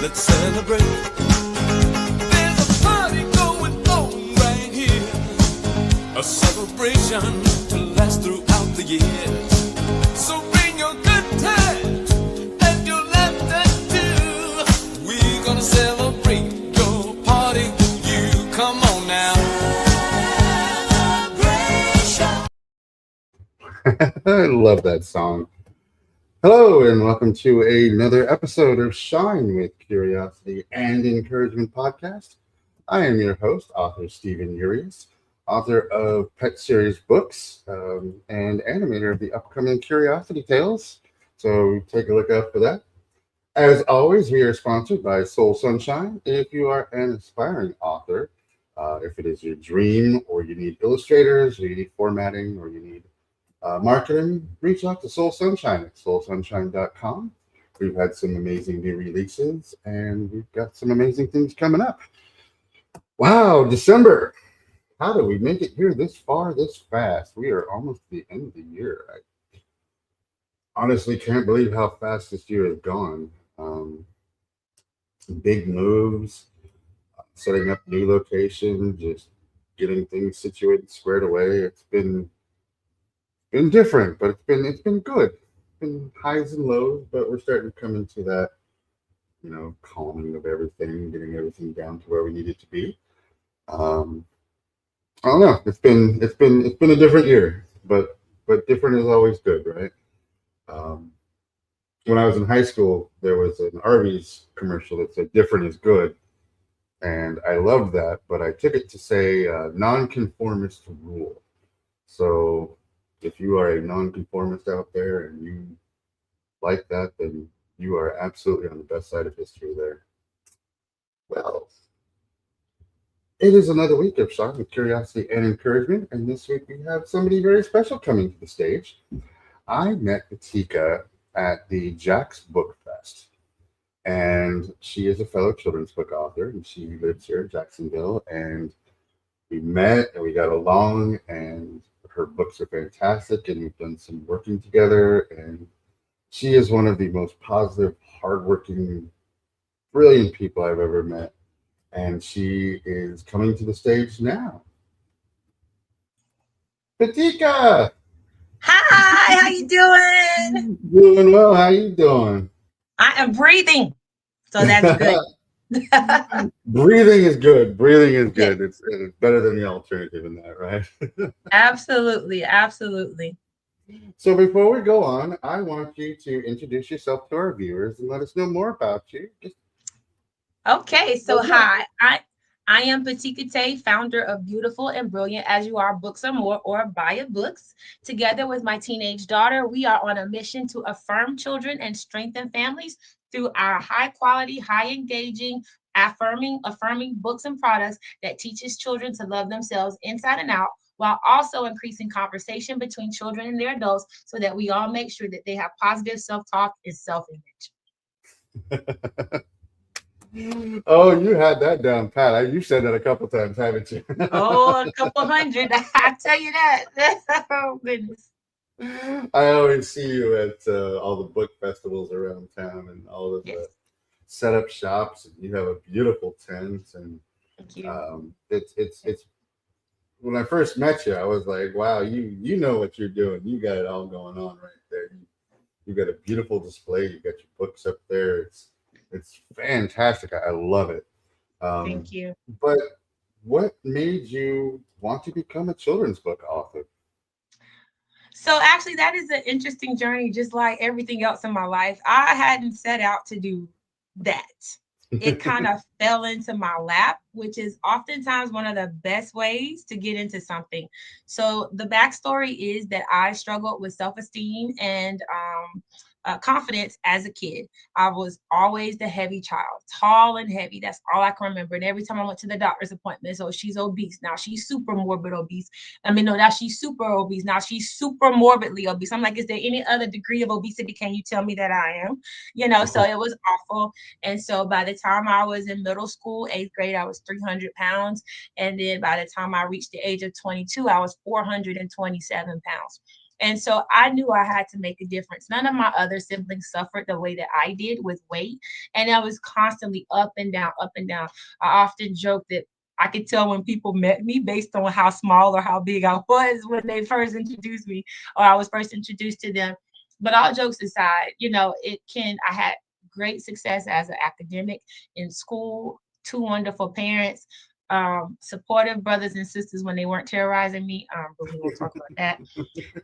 let's celebrate. There's a party going on right here, a celebration to last throughout the years. So bring your good times and your laughter too. We're gonna celebrate your party with you. Come on now. I love that song. Hello, and welcome to another episode of Shine with Curiosity and Encouragement podcast. I am your host, author Stephen Urias, author of Pet Series books and animator of the upcoming Curiosity Tales. So take a look out for that. As always, we are sponsored by Soul Sunshine. If you are an aspiring author, if it is your dream, or you need illustrators, or you need formatting, or you need marketing, reach out to Soul Sunshine at soulsunshine.com. We've had some amazing new releases, and we've got some amazing things coming up. Wow, December. How do we make it here this far, this fast? We are almost at the end of the year. I honestly can't believe how fast this year has gone. Big moves, setting up new locations, just getting things situated, squared away. It's been different, but it's been good. It's been highs and lows, but we're starting to come into that, calming of everything, getting everything down to where we need it to be. I don't know. It's been a different year, but different is always good, right? When I was in high school, there was an Arby's commercial that said "different is good," and I loved that, but I took it to say "nonconformist rule." So if you are a nonconformist out there and you like that, then you are absolutely on the best side of history there. Well, it is another week of Shine with Curiosity and Encouragement, and this week we have somebody very special coming to the stage. I met PeTika at the Jack's Book Fest, and she is a fellow children's book author, and she lives here in Jacksonville, and we met and we got along, and her books are fantastic, and we've done some working together, and she is one of the most positive, hardworking, brilliant people I've ever met, and she is coming to the stage now. PeTika! Hi, how you doing? Doing well. How you doing? I am breathing, so that's good. Breathing is good. Breathing is Yeah. good. It's better than the alternative in that, right? Absolutely, absolutely. So before we go on, I want you to introduce yourself to our viewers and let us know more about you. Okay, so What's up? hi, I am PeTika Tave, founder of Beautiful and Brilliant as You Are Books and More, or BayaBooks. Together with my teenage daughter, we are on a mission to affirm children and strengthen families through our high quality, high engaging, affirming books and products that teaches children to love themselves inside and out, while also increasing conversation between children and their adults so that we all make sure that they have positive self-talk and self-image. Oh, you had that down pat. You said that a couple times, haven't you? Oh, a couple hundred, I tell you that. Oh, goodness. I always see you at all the book festivals around town and all of Yes, the setup shops. And you have a beautiful tent, and thank you. it's. When I first met you, I was like, "Wow, you know what you're doing. You got it all going on right there. You got a beautiful display. You got your books up there. It's fantastic. I love it." Um, Thank you. but what made you want to become a children's book author? So actually, that is an interesting journey, just like everything else in my life. I hadn't set out to do that. It kind of fell into my lap, which is oftentimes one of the best ways to get into something. So the backstory is that I struggled with self-esteem and confidence as a kid. I was always the heavy child, tall and heavy. That's all I can remember. And every time I went to the doctor's appointment, so she's obese. Now she's super morbid obese. I mean, no, now she's super obese. Now she's super morbidly obese. I'm like, is there any other degree of obesity? Can you tell me that I am? So it was awful. And so by the time I was in middle school, eighth grade, I was 300 pounds. And then by the time I reached the age of 22, I was 427 pounds. And so I knew I had to make a difference. None of my other siblings suffered the way that I did with weight. And I was constantly up and down, up and down. I often joke that I could tell when people met me based on how small or how big I was when they first introduced me, or I was first introduced to them. But all jokes aside, I had great success as an academic in school, two wonderful parents, supportive brothers and sisters when they weren't terrorizing me. But we won't talk about that.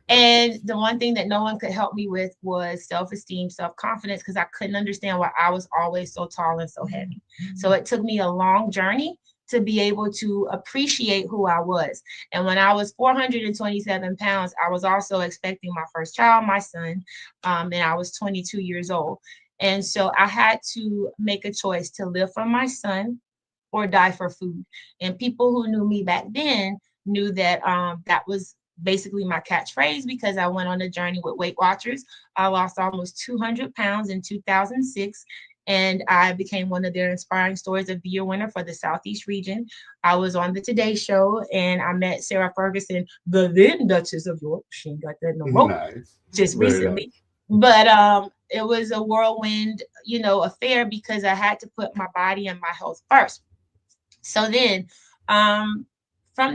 And the one thing that no one could help me with was self-esteem, self-confidence, because I couldn't understand why I was always so tall and so heavy. So it took me a long journey to be able to appreciate who I was. And when I was 427 pounds, I was also expecting my first child, my son, and I was 22 years old. And so I had to make a choice to live for my son or die for food. And people who knew me back then knew that that was basically my catchphrase, because I went on a journey with Weight Watchers. I lost almost 200 pounds in 2006. And I became one of their inspiring stories of the year winner for the Southeast region. I was on the Today Show and I met Sarah Ferguson, the then Duchess of York. She ain't got that no more. Nice. Just Very recently. nice. But it was a whirlwind, affair, because I had to put my body and my health first. So then from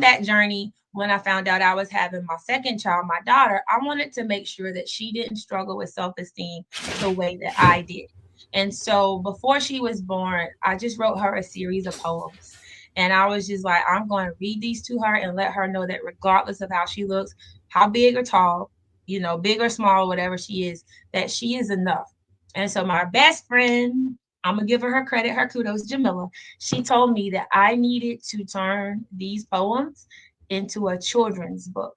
that journey, when I found out I was having my second child, my daughter, I wanted to make sure that she didn't struggle with self-esteem the way that I did. And so before she was born, I just wrote her a series of poems. And I was just like, I'm going to read these to her and let her know that regardless of how she looks, how big or tall, big or small, whatever she is, that she is enough. And so my best friend, I'm going to give her credit, her kudos, Jamila. She told me that I needed to turn these poems into a children's book.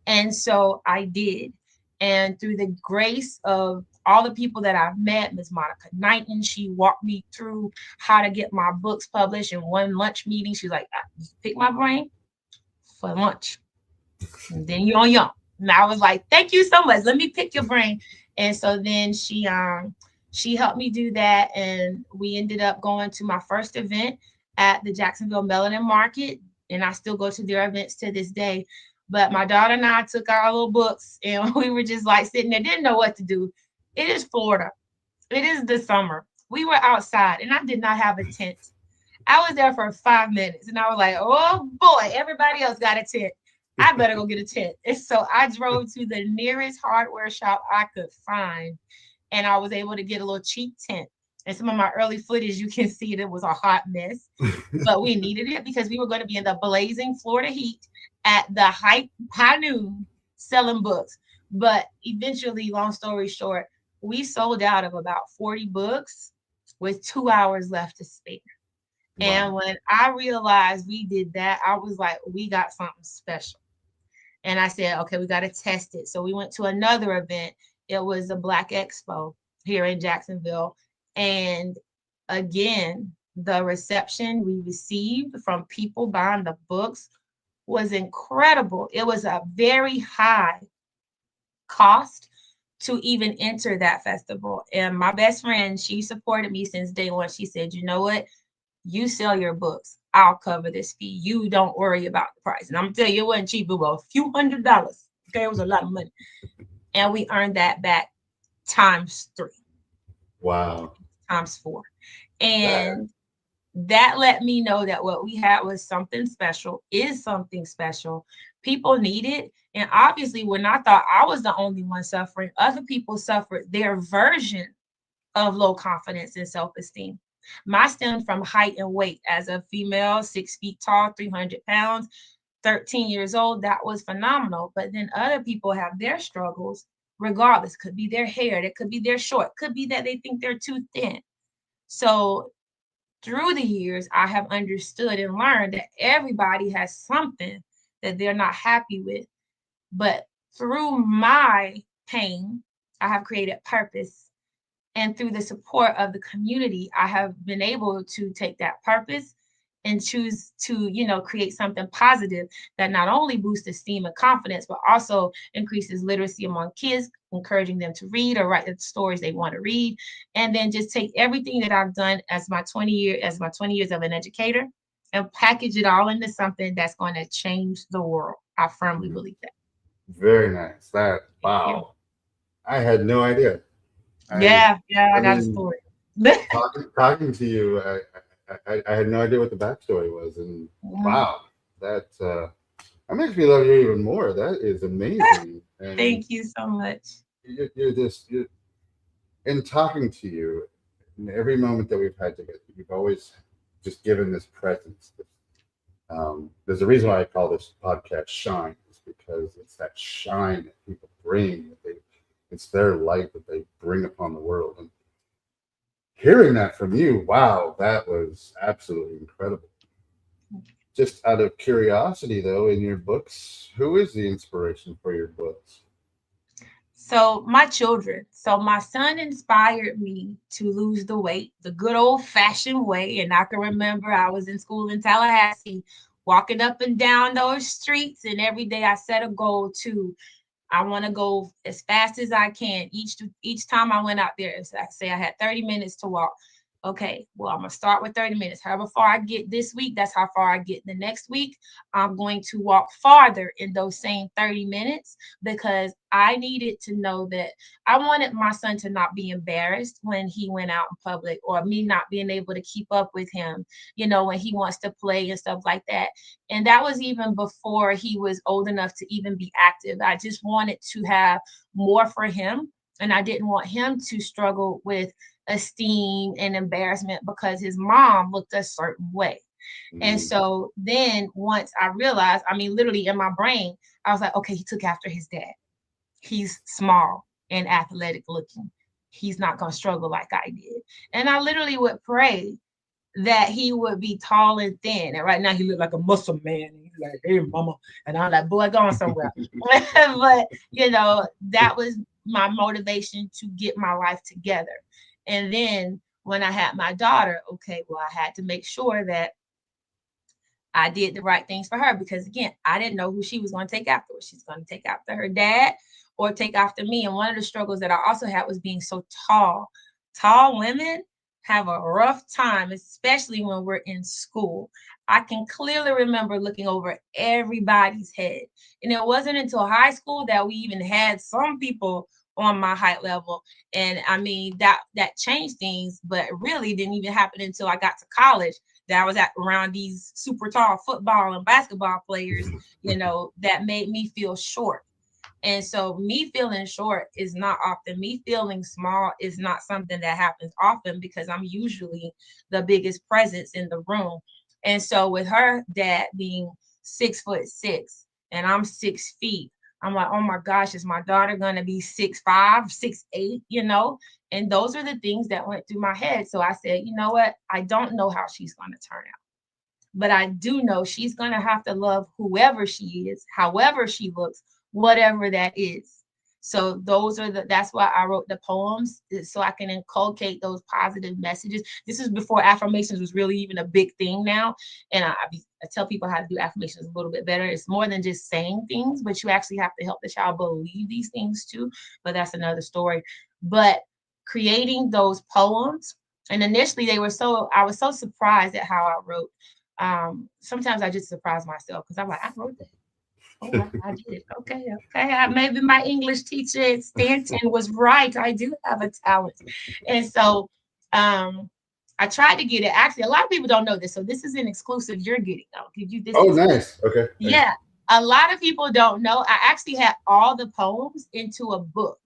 And so I did. And through the grace of all the people that I've met, Ms. Monica Knighton, she walked me through how to get my books published. In one lunch meeting, she's like, pick my brain for lunch. And then you're on young. And I was like, thank you so much. Let me pick your brain. And so then she helped me do that. And we ended up going to my first event at the Jacksonville Melanin Market. And I still go to their events to this day. But my daughter and I took our little books and we were just like sitting there, didn't know what to do. It is Florida. It is the summer. We were outside and I did not have a tent. I was there for 5 minutes and I was like, oh boy, everybody else got a tent. I better go get a tent. And so I drove to the nearest hardware shop I could find and I was able to get a little cheap tent. And some of my early footage, you can see it was a hot mess, but we needed it because we were going to be in the blazing Florida heat at the high noon selling books. But eventually, long story short, we sold out of about 40 books with 2 hours left to spare. Wow. And when I realized we did that, I was like, we got something special. And I said, okay, we got to test it. So we went to another event. It was a Black Expo here in Jacksonville. And again, the reception we received from people buying the books was incredible. It was a very high cost to even enter that festival. And my best friend, she supported me since day one. She said, you know what? You sell your books. I'll cover this fee. You don't worry about the price. And I'm telling you, it wasn't cheap. It was a few $100s. Okay, it was a lot of money. And we earned that back times 3. Wow. Times 4. And that let me know that what we had was something special, is something special. People need it. And obviously, when I thought I was the only one suffering, other people suffered their version of low confidence and self-esteem. My stemmed from height and weight. As a female, 6 feet tall, 300 pounds, 13 years old, that was phenomenal. But then other people have their struggles regardless. Could be their hair, that could be their short, could be that they think they're too thin. So through the years, I have understood and learned that everybody has something that they're not happy with. But through my pain, I have created purpose. And through the support of the community, I have been able to take that purpose and choose to, create something positive that not only boosts esteem and confidence, but also increases literacy among kids, encouraging them to read or write the stories they want to read. And then just take everything that I've done as my 20 years of an educator and package it all into something that's going to change the world. I firmly believe that. Very nice. Thank you. Wow. I had no idea. I Yeah, yeah, I I got a mean, story. talking to you, I had no idea what the backstory was, and Mhm. wow, that makes me love you even more. That is amazing, and Thank you so much. you're in talking to you, in every moment that we've had together, you've always just given this presence. There's a reason why I call this podcast "Shine," is because it's that shine that people bring. It's their light that they bring upon the world, and hearing that from you, wow, that was absolutely incredible. Just out of curiosity, though, in your books, who is the inspiration for your books? So my children. So my son inspired me to lose the weight the good old fashioned way. And I can remember I was in school in Tallahassee, walking up and down those streets, and every day I set a goal to I want to go as fast as I can. Each time I went out there, so I say I had 30 minutes to walk. Okay, well, I'm gonna start with 30 minutes. However far I get this week, that's how far I get the next week. I'm going to walk farther in those same 30 minutes because I needed to know that I wanted my son to not be embarrassed when he went out in public, or me not being able to keep up with him, when he wants to play and stuff like that. And that was even before he was old enough to even be active. I just wanted to have more for him. And I didn't want him to struggle with esteem and embarrassment because his mom looked a certain way. And Mm, so then once I realized, I mean, literally in my brain, I was like, okay, he took after his dad. He's small and athletic looking. He's not going to struggle like I did. And I literally would pray that he would be tall and thin. And right now he looked like a muscle man. He's like, hey, mama. And I'm like, boy, going somewhere. But, that was my motivation to get my life together. And then when I had my daughter, okay, well, I had to make sure that I did the right things for her because again, I didn't know who she was going to take after. Was she's going to take after her dad or take after me? And one of the struggles that I also had was being so tall. Tall women have a rough time, especially when we're in school. I can clearly remember looking over everybody's head. And it wasn't until high school that we even had some people on my height level. And I mean that changed things, but really didn't even happen until I got to college that I was at around these super tall football and basketball players, that made me feel short. And so me feeling short is not often. Me feeling small is not something that happens often because I'm usually the biggest presence in the room. And so with her dad being 6'6" and I'm 6 feet, I'm like, oh my gosh, is my daughter gonna be 6'5", 6'8"? And those are the things that went through my head. So I said, you know what? I don't know how she's gonna turn out. But I do know she's going to have to love whoever she is, however she looks, whatever that is. So that's why I wrote the poems so I can inculcate those positive messages. This is before affirmations was really even a big thing now. And I tell people how to do affirmations a little bit better. It's more than just saying things, but you actually have to help the child believe these things too. But that's another story. But creating those poems, and initially I was so surprised at how I wrote. Sometimes I just surprise myself because I'm like, I wrote that. Oh wow, I did. Okay, okay. Maybe my English teacher at Stanton was right. I do have a talent. And so I tried to get it. Actually, a lot of people don't know this. So this is an exclusive you're getting. I'll give you this oh, exclusive. nice. Okay, thanks. Yeah. A lot of people don't know. I actually had all the poems into a book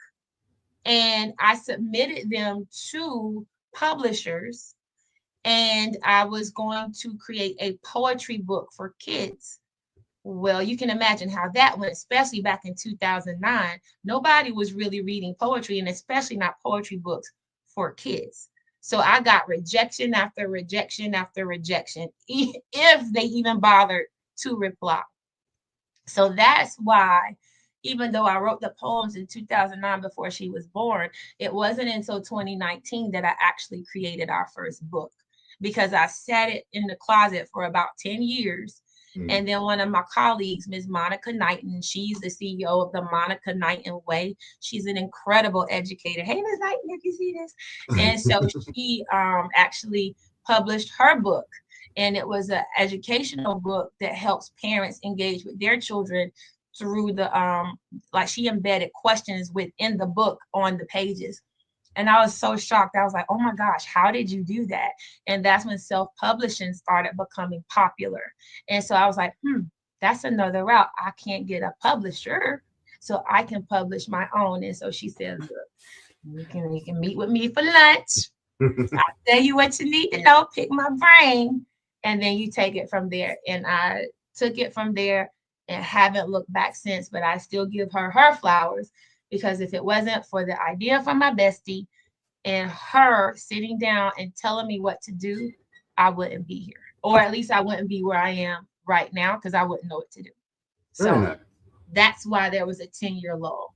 and I submitted them to publishers and I was going to create a poetry book for kids. Well, you can imagine how that went, especially back in 2009. Nobody was really reading poetry, and especially not poetry books for kids. So I got rejection after rejection after rejection, if they even bothered to reply. So that's why, even though I wrote the poems in 2009 before she was born, it wasn't until 2019 that I actually created our first book because I sat it in the closet for about 10 years. Mm. And then one of my colleagues, Ms. Monica Knighton, she's the CEO of the Monica Knighton Way. She's an incredible educator. Hey, Ms. Knighton, if you see this. And so she actually published her book and it was an educational book that helps parents engage with their children through the like she embedded questions within the book on the pages. And I was so shocked. I was like, oh my gosh, how did you do that? And that's when self-publishing started becoming popular. And so I was like, that's another route. I can't get a publisher, so I can publish my own. And so she said, look, you can meet with me for lunch. I'll tell you what you need to know, pick my brain, and then you take it from there. And I took it from there and haven't looked back since, but I still give her her flowers, because if it wasn't for the idea from my bestie and her sitting down and telling me what to do, I wouldn't be here. Or at least I wouldn't be where I am right now, because I wouldn't know what to do. Very So nice. that's why there was a 10-year lull.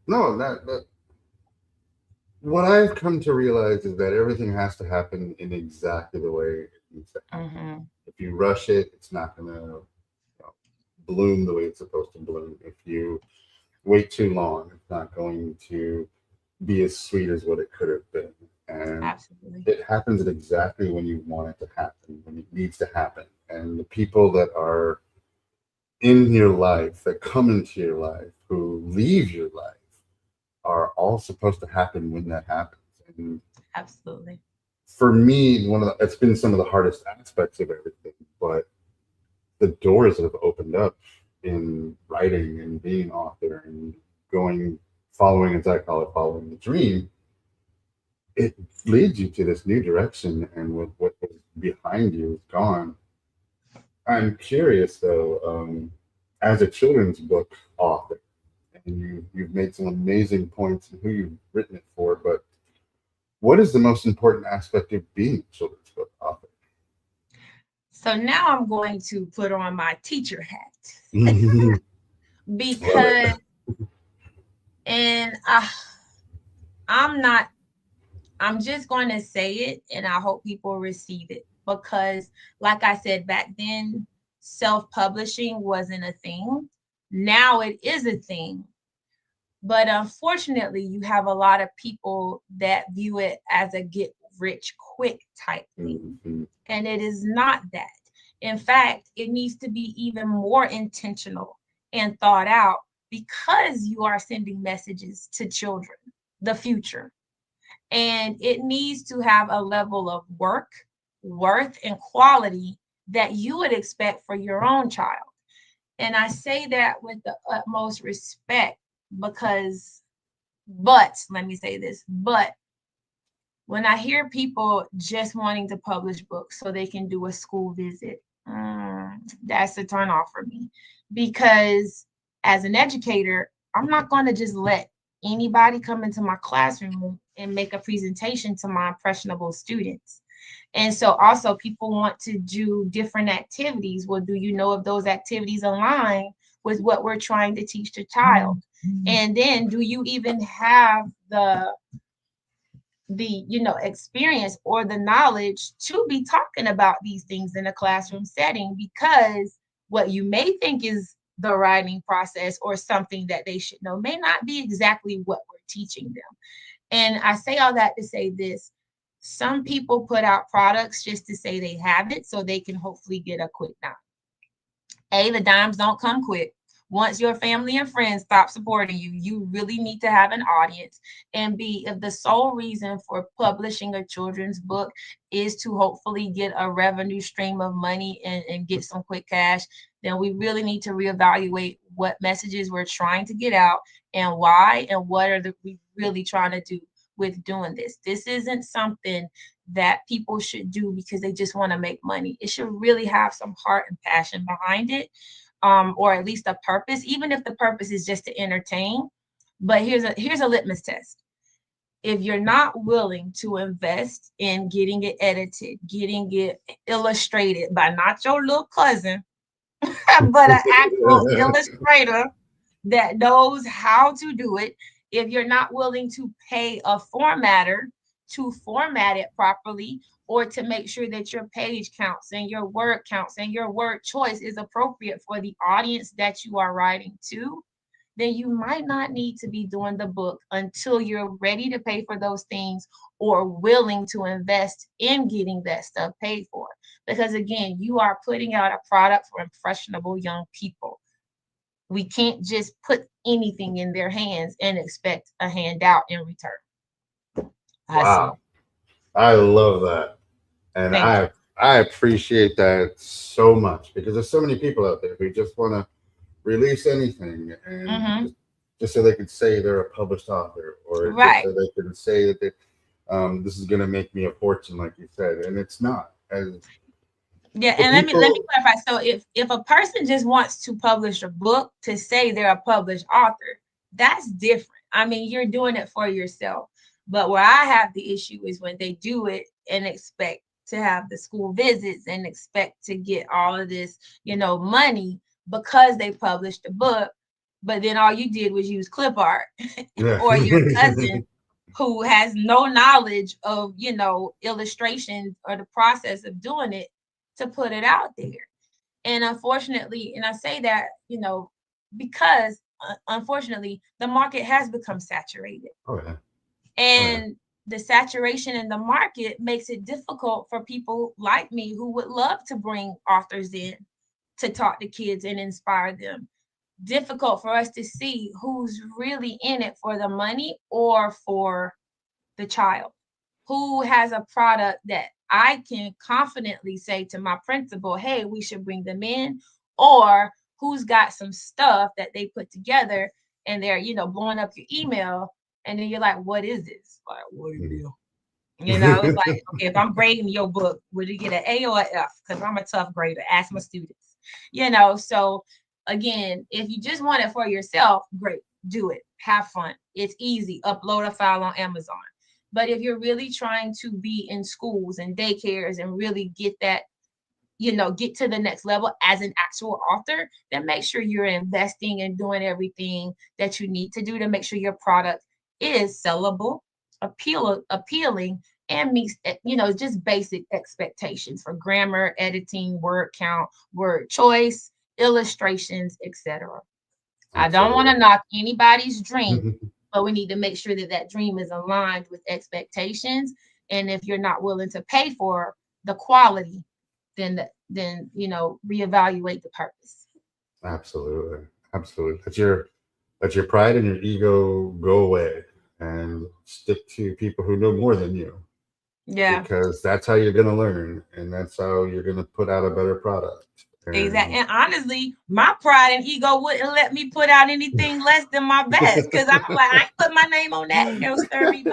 No, that what I've come to realize is that everything has to happen in exactly the way it needs to happen. If you rush it, it's not going to bloom the way it's supposed to bloom. If you wait too long, it's not going to be as sweet as what it could have been. And Absolutely. it happens at exactly when you want it to happen, when it needs to happen. And the people that are in your life, that come into your life, who leave your life, are all supposed to happen when that happens. And Absolutely. for me, it's been some of the hardest aspects of everything, but the doors that have opened up in writing and being an author and following, as I call it, following the dream, it leads you to this new direction, and with what was behind you is gone. I'm curious though, as a children's book author, and you've made some amazing points in who you've written it for, but what is the most important aspect of being a children's book author? So now I'm going to put on my teacher hat. Love Because, it. and I'm just going to say it, and I hope people receive it, because like I said, back then, self-publishing wasn't a thing. Now it is a thing. But unfortunately, you have a lot of people that view it as a get rich quick type thing. And it is not that. In fact, it needs to be even more intentional and thought out, because you are sending messages to children, the future. And it needs to have a level of work, worth, and quality that you would expect for your own child. And I say that with the utmost respect, because, but let me say this, but when I hear people just wanting to publish books so they can do a school visit, that's a turn off for me. Because as an educator, I'm not going to just let anybody come into my classroom and make a presentation to my impressionable students. And so also people want to do different activities. Well, do you know if those activities align with what we're trying to teach the child? And then do you even have the experience or the knowledge to be talking about these things in a classroom setting? Because what you may think is the writing process or something that they should know may not be exactly what we're teaching them. And I say all that to say this: some people put out products just to say they have it so they can hopefully get a quick dime. The dimes don't come quick. Once your family and friends stop supporting you, you really need to have an audience. And B, if the sole reason for publishing a children's book is to hopefully get a revenue stream of money and get some quick cash, then we really need to reevaluate what messages we're trying to get out and why, and what are we really trying to do with doing this. This isn't something that people should do because they just want to make money. It should really have some heart and passion behind it. Or at least a purpose, even if the purpose is just to entertain. But here's a litmus test. If you're not willing to invest in getting it edited, getting it illustrated by not your little cousin, but an actual illustrator that knows how to do it, if you're not willing to pay a formatter to format it properly, or to make sure that your page counts and your word counts and your word choice is appropriate for the audience that you are writing to, then you might not need to be doing the book until you're ready to pay for those things or willing to invest in getting that stuff paid for. Because again, you are putting out a product for impressionable young people. We can't just put anything in their hands and expect a handout in return. I see. Wow. I love that. And Thank you. I appreciate that so much because there's so many people out there who just want to release anything and Mm-hmm. just so they can say they're a published author or just Right. so they can say that this is going to make me a fortune, like you said, and it's not. And Yeah, for and let me people, clarify. So if a person just wants to publish a book to say they're a published author, that's different. I mean, you're doing it for yourself. But where I have the issue is when they do it and expect to have the school visits and expect to get all of this, money because they published a book, but then all you did was use clip art yeah, or your cousin who has no knowledge of, illustrations or the process of doing it to put it out there. And unfortunately, and I say that, because unfortunately, the market has become saturated. oh yeah, oh yeah, And the saturation in the market makes it difficult for people like me who would love to bring authors in to talk to kids and inspire them. Difficult for us to see who's really in it for the money or for the child, who has a product that I can confidently say to my principal, hey, we should bring them in, or who's got some stuff that they put together and they're, blowing up your email. And then you're like, what is this? Like, what is Mhm. it? It's like, okay, if I'm grading your book, would you get an A or an F? Because I'm a tough grader. Ask my students. So again, if you just want it for yourself, great, do it. Have fun. It's easy. Upload a file on Amazon. But if you're really trying to be in schools and daycares and really get that, get to the next level as an actual author, then make sure you're investing and doing everything that you need to do to make sure your product is sellable, appealing, and meets, just basic expectations for grammar, editing, word count, word choice, illustrations, etc. I don't want absolutely. to knock anybody's dream, but we need to make sure that that dream is aligned with expectations. And if you're not willing to pay for the quality, then reevaluate the purpose. Absolutely, absolutely. Let your pride and your ego go away and stick to people who know more than you Yeah, because that's how you're going to learn and that's how you're going to put out a better product. exactly. And And honestly, my pride and ego wouldn't let me put out anything less than my best because I'm like, I ain't put my name on that. No, stir me.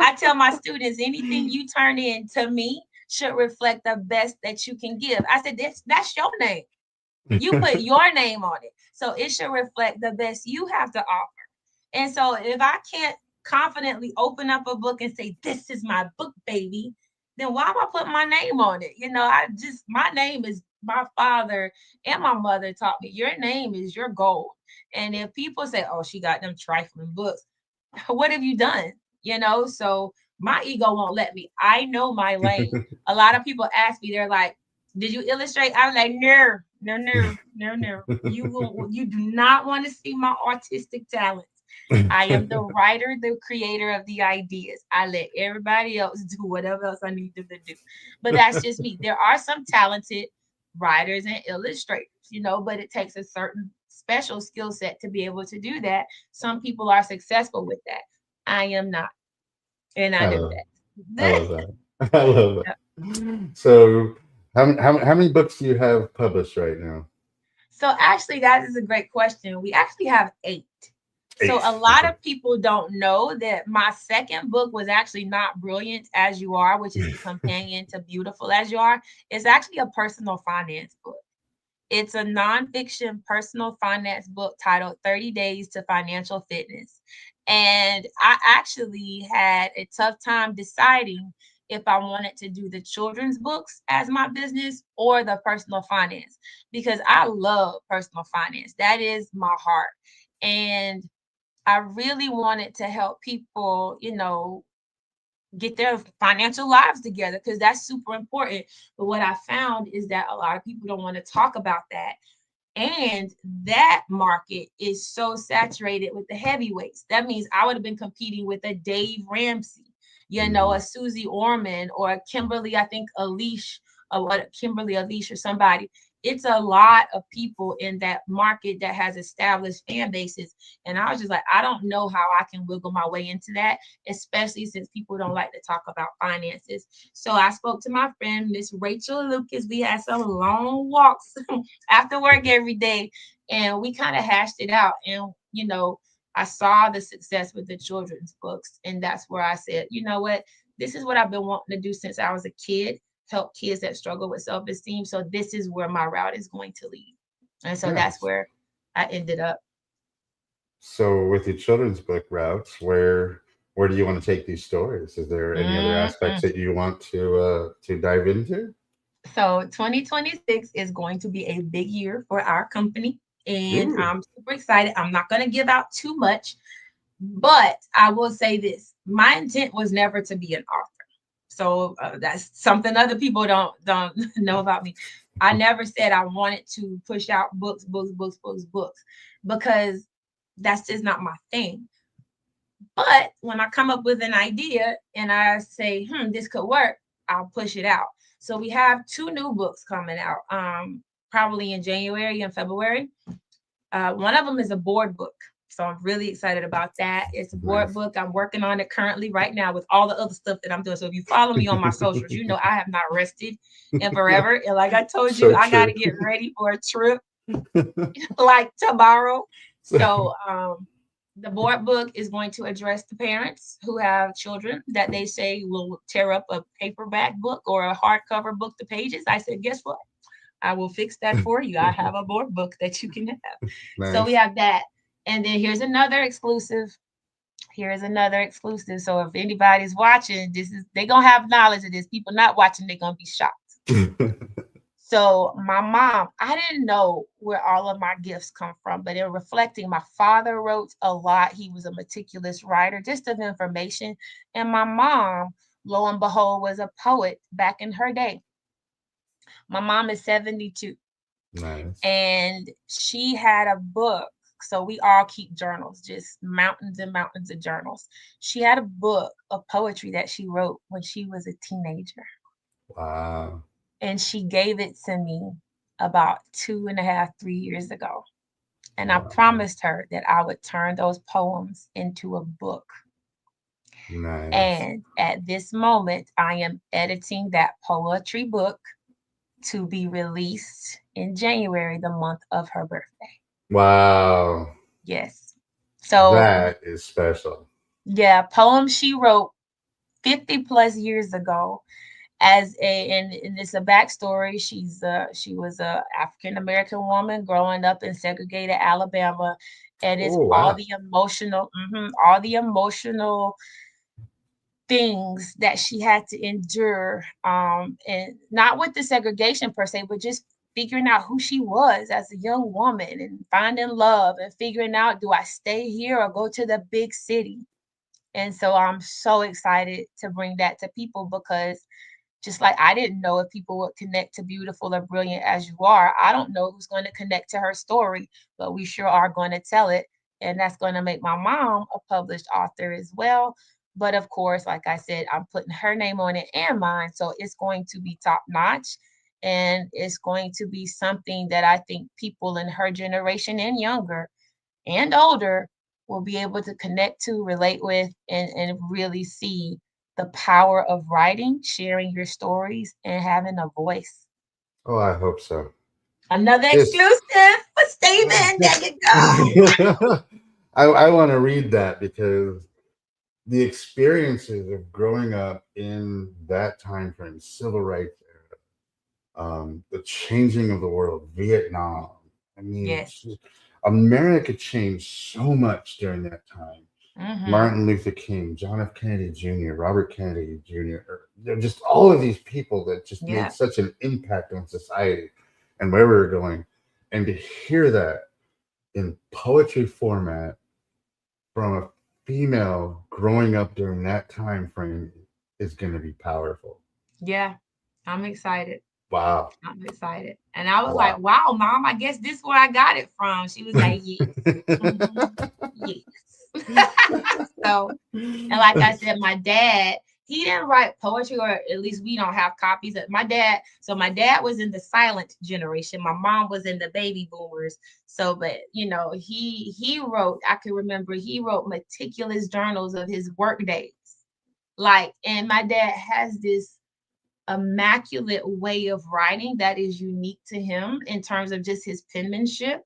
I tell my students, anything you turn in to me should reflect the best that you can give. I said, that's your name. You put your name on it. So it should reflect the best you have to offer. And so if I can't confidently open up a book and say, this is my book, baby, then why am I putting my name on it? My name is my father and my mother taught me your name is your gold. And if people say, oh, she got them trifling books, what have you done? So my ego won't let me. I know my lane. A lot of people ask me, they're like, did you illustrate? I'm like, no, no, no, no, no. You do not want to see my artistic talents. I am the writer, the creator of the ideas. I let everybody else do whatever else I need them to do. But that's just me. There are some talented writers and illustrators, but it takes a certain special skill set to be able to do that. Some people are successful with that. I am not. And I I know love, I that. love that. I love that. So, how many books do you have published right now? So actually, that is a great question. We actually have 8. So a Eight. lot Okay. of people don't know that my second book was actually not Brilliant as You Are, which is the companion to Beautiful as You Are. It's actually a personal finance book. It's a nonfiction personal finance book titled 30 Days to Financial Fitness. And I actually had a tough time deciding if I wanted to do the children's books as my business or the personal finance because I love personal finance. That is my heart. And I really wanted to help people, get their financial lives together because that's super important. But what I found is that a lot of people don't want to talk about that. And that market is so saturated with the heavyweights. That means I would have been competing with a Dave Ramsey, a Mm, Susie Orman or a Kimberly, I think Alish, or what Kimberly Alish or somebody. it's a lot of people in that market that has established fan bases. And I was just like, I don't know how I can wiggle my way into that, especially since people don't like to talk about finances. So I spoke to my friend, Miss Rachel Lucas. We had some long walks after work every day, and we kind of hashed it out. And, I saw the success with the children's books. And that's where I said, you know what? This is what I've been wanting to do since I was a kid, help kids that struggle with self-esteem. So this is where my route is going to lead. And so that's Nice. where I ended up. So with your children's book routes, where do you want to take these stories? Is there any other aspects Mhm. that you want to dive into? So 2026 is going to be a big year for our company. And Ooh. I'm super excited. I'm not going to give out too much, but I will say this. My intent was never to be an author. So that's something other people don't know about me. I never said I wanted to push out books, because that's just not my thing. But when I come up with an idea and I say, this could work, I'll push it out. So we have two new books coming out, probably in January and February. One of them is a board book. So I'm really excited about that. It's a board Nice. book. I'm working on it currently right now with all the other stuff that I'm doing. So if you follow me on my socials, I have not rested in forever. And like I told you, So I got to true. get ready for a trip like tomorrow. So- So the board book is going to address the parents who have children that they say will tear up a paperback book or a hardcover book to pages. I said, guess what? I will fix that for you. I have a board book that you can have. So we nice. have that. And then here's another exclusive. Here's another exclusive. So if anybody's watching, they're gonna have knowledge of this. People not watching, they're gonna be shocked. So my mom, I didn't know where all of my gifts come from, but in reflecting, my father wrote a lot. He was a meticulous writer, just of information. And my mom, lo and behold, was a poet back in her day. My mom is 72, Nice. and she had a book. So we all keep journals, just mountains and mountains of journals. She had a book of poetry that she wrote when she was a teenager. Wow. And she gave it to me about 2.5, 3 years ago. And I Wow. promised her that I would turn those poems into a book. Nice. And at this moment, I am editing that poetry book to be released in January, the month of her birthday. Wow. Yes. So, That is special. yeah, poems she wrote 50 plus years ago. And it's a backstory. She was a African American woman growing up in segregated Alabama, and it's Oh, wow. all the emotional things that she had to endure, and not with the segregation per se, but just figuring out who she was as a young woman and finding love and figuring out, do I stay here or go to the big city? And so I'm so excited to bring that to people, because just like I didn't know if people would connect to Beautiful or Brilliant as You Are, I don't know who's going to connect to her story, but we sure are going to tell it. And that's going to make my mom a published author as well. But of course, like I said, I'm putting her name on it and mine. So it's going to be top notch. And it's going to be something that I think people in her generation and younger and older will be able to connect to, relate with, and really see the power of writing, sharing your stories, and having a voice. Oh, I hope so. Another Just exclusive for Stephen. There you go. I want to read that because the experiences of growing up in that time frame, civil rights era, the changing of the world, Vietnam. I mean, Yes. America changed so much during that time. Mm-hmm. Martin Luther King, John F. Kennedy Jr., Robert Kennedy Jr., just all of these people that just made Yeah. such an impact on society and where we were going. And to hear that in poetry format from a female growing up during that time frame is going to be powerful. Yeah. I'm excited. Wow. I'm excited. And I was Wow. like, wow, mom, I guess this is where I got it from. She was like, yes. Mhm. Yes. So, and like I said, my dad, he didn't write poetry, or at least we don't have copies of my dad. So my dad was in the silent generation. My mom was in the baby boomers. So, but he wrote, I can remember he wrote meticulous journals of his work days. Like, and my dad has this immaculate way of writing that is unique to him in terms of just his penmanship.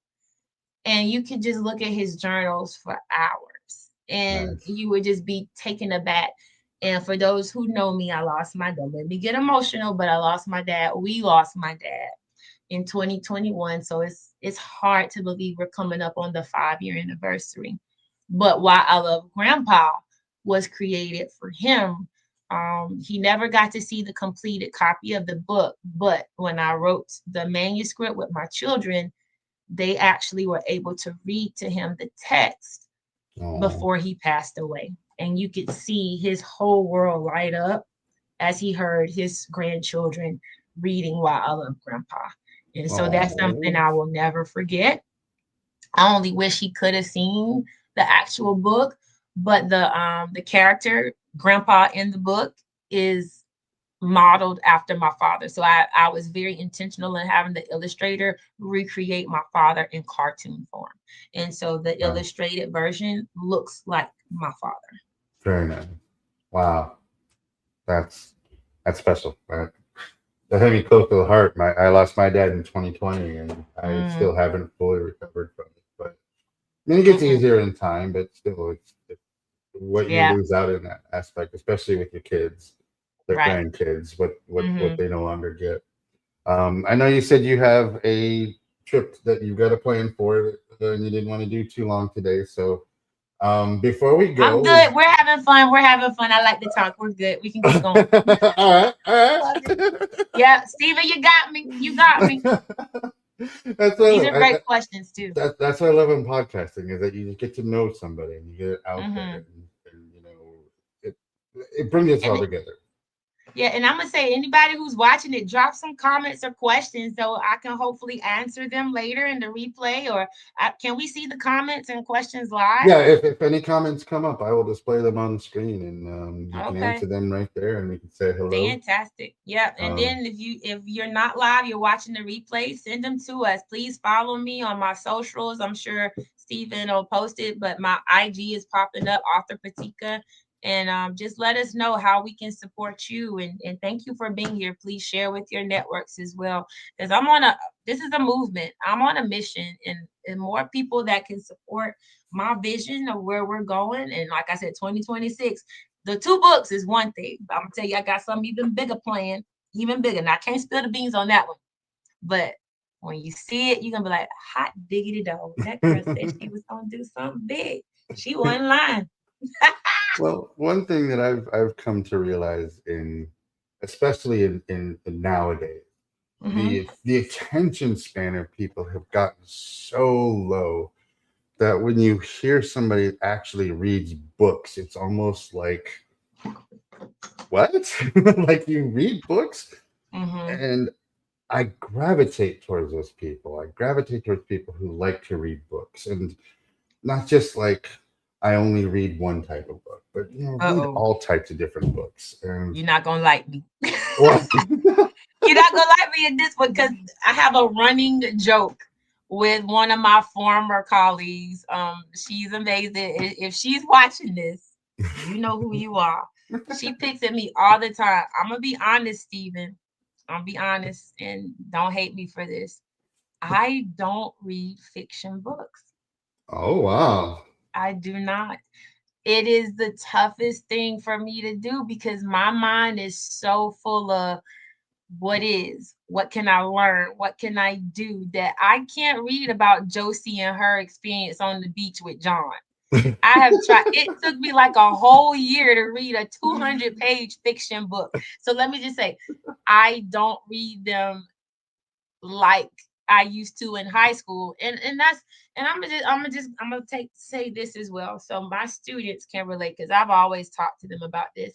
And you could just look at his journals for hours and Nice. you would just be taken aback. And for those who know me, I lost my, don't let me get emotional, but I lost my dad. We lost my dad in 2021. So it's hard to believe we're coming up on the 5-year anniversary. But Why I Love Grandpa was created for him. He never got to see the completed copy of the book, but when I wrote the manuscript with my children, they actually were able to read to him the text Oh, before he passed away. And you could see his whole world light up as he heard his grandchildren reading Why I Love Grandpa. And so that's something oh, I will never forget. I only wish he could have seen the actual book, but the character Grandpa in the book is modeled after my father. So I was very intentional in having the illustrator recreate my father in cartoon form. And so the nice. illustrated version looks like my father. Very nice. Wow. That's that's special. That hit me close to the heart. I lost my dad in 2020, and I Mm, still haven't fully recovered from it. But I mean, it gets mm-mm. easier in time, but still, it's what you Yeah, lose out in that aspect, especially with your kids, their right. grandkids, what Hmm. they no longer get. I know you said you have a trip that you've got a plan for, and you didn't want to do too long today. So before we I'm go, good. We're having fun. We're having fun. I like to talk. We're good. We can keep going. all right, all Love it. right. Yeah, Steven, you got me. You got me. That's These what are great questions too. that's what I love in podcasting is that you get to know somebody and you get it out Hmm. there, and it it brings us all And together. yeah, and I'm gonna say anybody who's watching it, drop some comments or questions so I can hopefully answer them later in the replay. Or can we see the comments and questions live? Yeah, if any comments come up, I will display them on the screen, and you can answer Okay. them right there, and we can say hello. Fantastic. Yeah. And Um, then if you're not live, you're watching the replay, send them to us. Please follow me on my socials. I'm sure Stephen will post it, but my IG is popping up, author PeTika. And just let us know how we can support you. And thank you for being here. Please share with your networks as well. Because this is a movement. I'm on a mission, and more people that can support my vision of where we're going. And like I said, 2026, the 2 books is one thing, but I'm gonna tell you, I got something even bigger planned, even bigger. Now I can't spill the beans on that one, but when you see it, you're gonna be like, hot diggity dog. That girl said she was gonna do something big. She wasn't lying. well, one thing that I've come to realize especially in nowadays, Hmm. the attention span of people have gotten so low that when you hear somebody that actually reads books, it's almost like what? Like you read books? Hmm. And I gravitate towards those people. I gravitate towards people who like to read books, and not just like I only read one type of book, but read Uh-oh. all types of different books. And You're not gonna like me. what? You're not gonna like me in this one because I have a running joke with one of my former colleagues. She's amazing. If she's watching this, you know who you are. She picks at me all the time. I'm gonna be honest, Stephen. I'll be honest, and don't hate me for this. I don't read fiction books. Oh wow! I do not. It is the toughest thing for me to do because my mind is so full of what can I learn, what can I do, that I can't read about Josie and her experience on the beach with John. I have tried. It took me like a whole year to read a 200-page fiction book. So let me just say, I don't read them like I used to in high school. And that's, and I'm gonna say this as well. So my students can relate because I've always talked to them about this.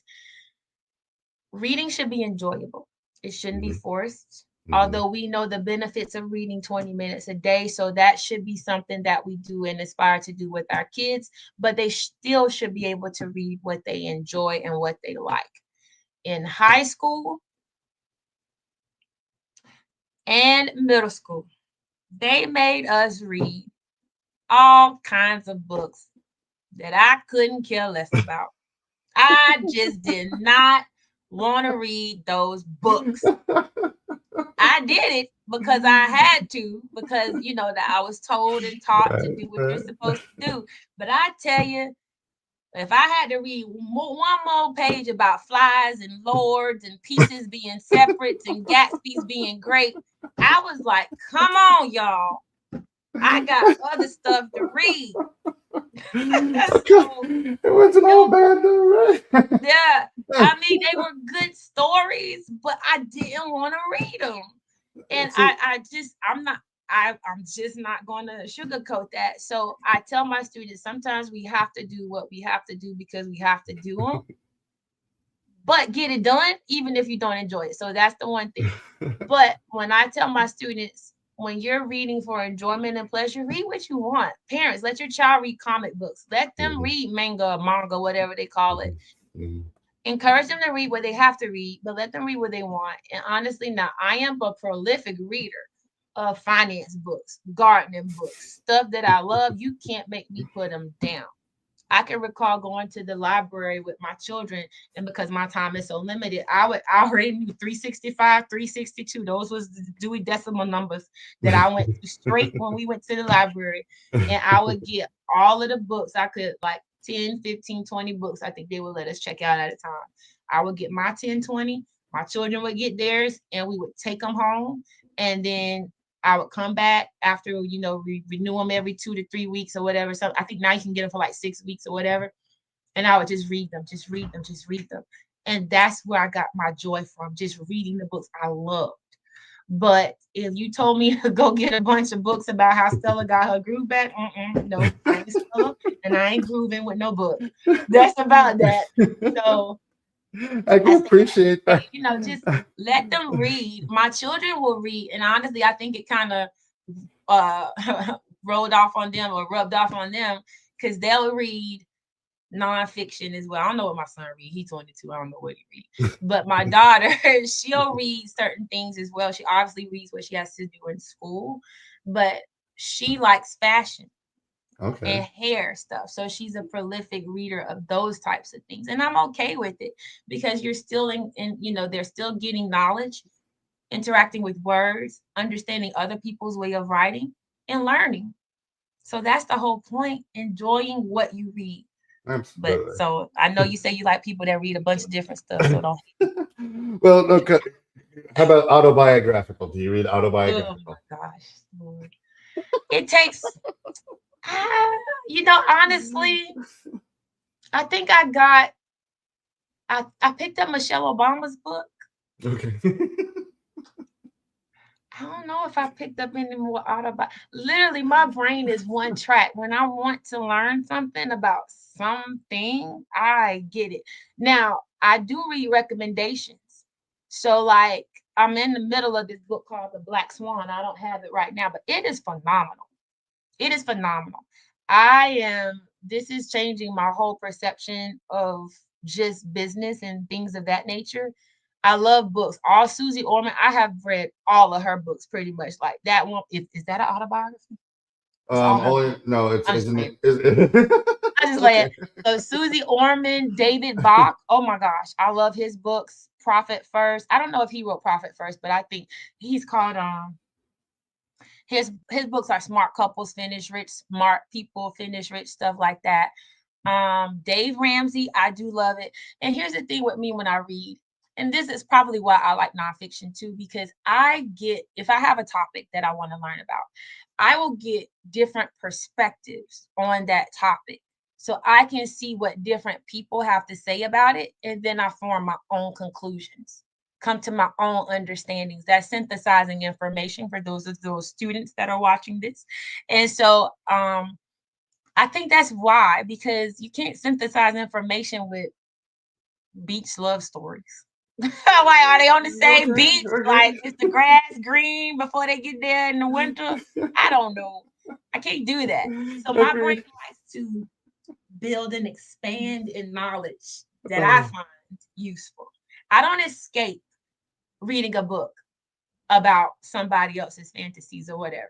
Reading should be enjoyable. It shouldn't be Mhm, forced. mhm. Although we know the benefits of reading 20 minutes a day, so that should be something that we do and aspire to do with our kids, but they still should be able to read what they enjoy and what they like. in high school and middle school, they made us read all kinds of books that I couldn't care less about. I just did not want to read those books. I did it because I had to, because that I was told and taught to do what you're supposed to do. But I tell you, if I had to read one more page about flies and lords and pieces being separates and Gatsby's being great, I was like, come on, y'all. I got other stuff to read. So, it wasn't all bad though, right? Yeah. I mean, they were good stories, but I didn't want to read them. And I'm just not going to sugarcoat that. So I tell my students, sometimes we have to do what we have to do because we have to do them, but get it done, even if you don't enjoy it. So that's the one thing. But when I tell my students, when you're reading for enjoyment and pleasure, read what you want. Parents, let your child read comic books. Let them read manga, whatever they call it. Encourage them to read what they have to read, but let them read what they want. And honestly, now I am a prolific reader of finance books, gardening books, stuff that I love. You can't make me put them down. I can recall going to the library with my children, and because my time is so limited, I already knew 365, 362. Those was the Dewey Decimal numbers that I went to straight when we went to the library. And I would get all of the books. I could, like 10, 15, 20 books, I think they would let us check out at a time. I would get my 10, 20. My children would get theirs, and we would take them home. And then I would come back after, renew them every 2 to 3 weeks or whatever. So I think now you can get them for like 6 weeks or whatever. And I would just read them. And that's where I got my joy from, just reading the books I loved. But if you told me to go get a bunch of books about how Stella got her groove back, no, I ain't Stella, and I ain't grooving with no book. That's about that. So I can appreciate that. Just let them read. My children will read, and honestly, I think it kind of rolled off on them or rubbed off on them because they'll read nonfiction as well. I don't know what my son read. He's 22. I don't know what he read. But my daughter, she'll read certain things as well. She obviously reads what she has to do in school, but she likes fashion. And hair stuff. So she's a prolific reader of those types of things. And I'm okay with it because you're still they're still getting knowledge, interacting with words, understanding other people's way of writing, and learning. So that's the whole point, enjoying what you read. Absolutely. But so I know you say you like people that read a bunch of different stuff, so don't. Well, look, how about autobiographical? Do you read autobiographical? Oh my gosh, Lord. It takes honestly, I think I picked up Michelle Obama's book. Okay. I don't know if I picked up any more literally, my brain is one track. When I want to learn something about something, I get it. Now, I do read recommendations. So, like, I'm in the middle of this book called The Black Swan. I don't have it right now, but it is phenomenal. It is phenomenal. This is changing my whole perception of just business and things of that nature. I love books. All Susie Orman, I have read all of her books pretty much. Like that one, is that an autobiography? No, it's isn't it? I just like it. So Susie Orman, David Bach. Oh my gosh, I love his books. Profit First. I don't know if he wrote Profit First, but I think he's called his books are Smart Couples Finish Rich, Smart People Finish Rich, stuff like that. Dave Ramsey, I do love it. And here's the thing with me when I read, and this is probably why I like nonfiction too, because if I have a topic that I want to learn about, I will get different perspectives on that topic. So I can see what different people have to say about it, and then I form my own conclusions, come to my own understandings. That's synthesizing information for those students that are watching this. And so I think that's why, because you can't synthesize information with beach love stories. Like, are they on the same beach? Like, is the grass green before they get there in the winter? I don't know. I can't do that. So my brain likes to build and expand in knowledge that I find useful. I don't escape reading a book about somebody else's fantasies or whatever.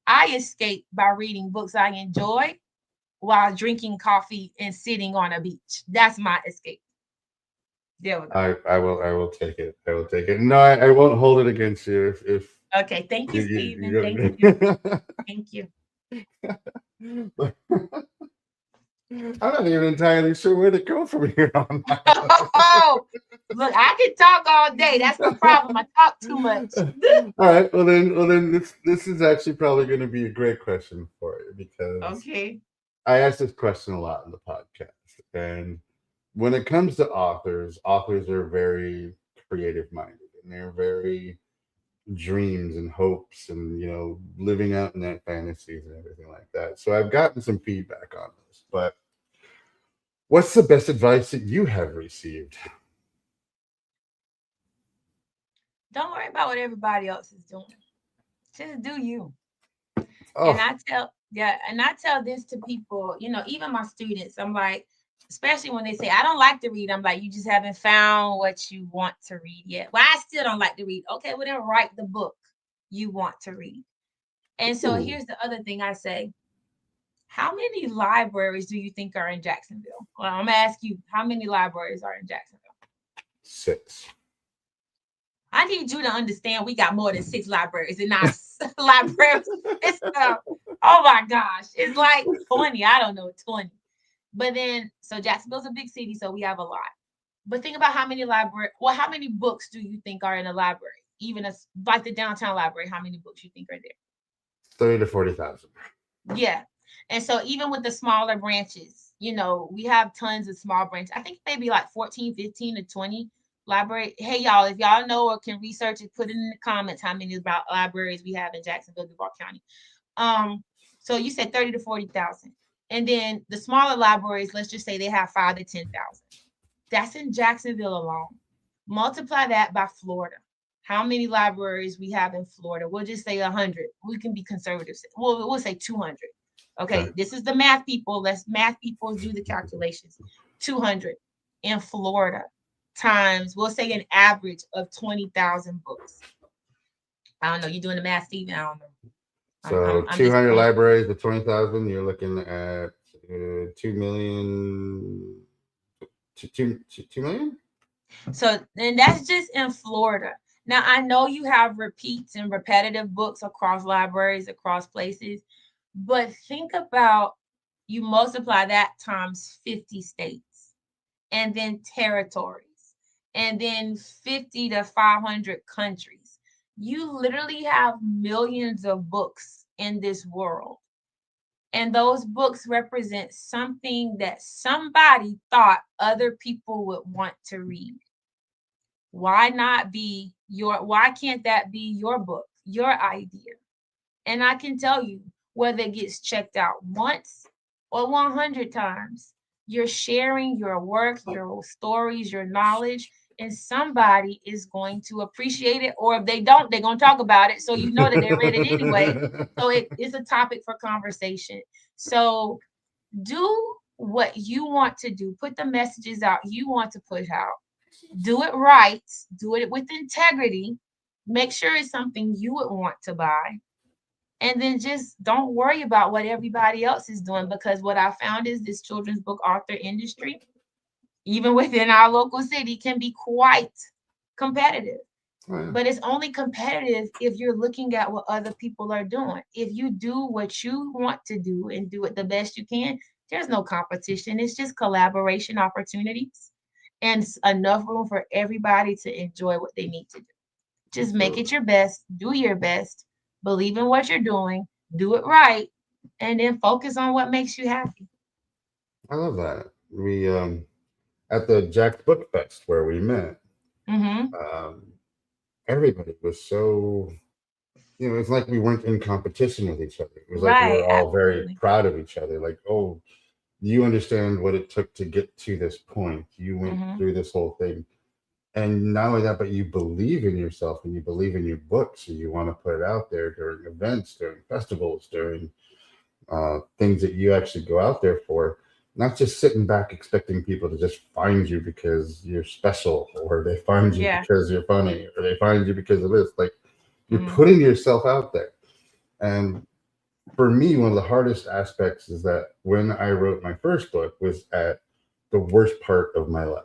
I escape by reading books I enjoy while drinking coffee and sitting on a beach. That's my escape. There we go. I will take it. I will take it. No, I won't hold it against you if Okay, thank you, Stephen. Thank you. you Thank you. I'm not even entirely sure where to go from here on Oh, look, I can talk all day. That's my problem. I talk too much. All right. Well then, this is actually probably going to be a great question for you because Okay. I ask this question a lot in the podcast, and when it comes to authors are very creative minded, and they're very dreams and hopes, and living out in that fantasies and everything like that. So I've gotten some feedback on this, but what's the best advice that you have received? Don't worry about what everybody else is doing. Just do you. And Oh, I tell this to people, even my students. I'm like, especially when they say, I don't like to read, I'm like, you just haven't found what you want to read yet. Well, I still don't like to read. Okay, well, then write the book you want to read. And so ooh, here's the other thing I say. How many libraries do you think are in Jacksonville? Well, I'm gonna ask you, how many libraries are in Jacksonville? 6. I need you to understand we got more than 6 libraries in our library system. Oh my gosh. It's like 20. I don't know, 20. But then, so Jacksonville's a big city, so we have a lot. But think about how many books do you think are in a library? Even like the downtown library, how many books you think are there? 30 to 40,000. Yeah. And so even with the smaller branches, we have tons of small branches. I think maybe like 14, 15 to 20 library. Hey, y'all, if y'all know or can research it, put it in the comments how many about libraries we have in Jacksonville, Duval County. So you said 30 to 40,000. And then the smaller libraries, let's just say they have 5 to 10,000. That's in Jacksonville alone. Multiply that by Florida. How many libraries we have in Florida? We'll just say 100. We can be conservative. We'll say 200. Okay. Okay, this is the math people. Let's math people do the calculations. 200 in Florida times, we'll say an average of 20,000 books. I don't know. You're doing the math, Stephen. I don't know. So I'm just 200 saying. libraries with 20,000, you're looking at 2 million. 2 million? So, and that's just in Florida. Now, I know you have repeats and repetitive books across libraries, across places, but think about you multiply that times 50 states and then territories and then 50 to 500 countries. You literally have millions of books in this world. And those books represent something that somebody thought other people would want to read. Why can't that be your book, your idea? And I can tell you, whether it gets checked out once or 100 times, you're sharing your work, your stories, your knowledge, and somebody is going to appreciate it. Or if they don't, they're going to talk about it. So you know that they read it anyway. So it is a topic for conversation. So do what you want to do, put the messages out you want to push out, do it right, do it with integrity, make sure it's something you would want to buy, and then just don't worry about what everybody else is doing. Because what I found is this children's book author industry, even within our local city, can be quite competitive. Oh, But it's only competitive if you're looking at what other people are doing. If you do what you want to do and do it the best you can, there's no competition. It's just collaboration opportunities and enough room for everybody to enjoy what they need to do. Just make absolutely. it your best, do your best, believe in what you're doing, do it right, and then focus on what makes you happy. I love that. We at the Jack Book Fest where we met, Mm-hmm. um, everybody was so it's like we weren't in competition with each other. It was like we Right, were all very absolutely. proud of each other. Like, oh, you understand what it took to get to this point. You went Mm-hmm. through this whole thing. And not only that, but you believe in yourself and you believe in your book. So you want to put it out there during events, during festivals, during things that you actually go out there for. not just sitting back expecting people to just find you because you're special, or they find you Yeah. because you're funny, or they find you because of this. Like, you're Mm. putting yourself out there. And for me, one of the hardest aspects is that when I wrote my first book was at the worst part of my life.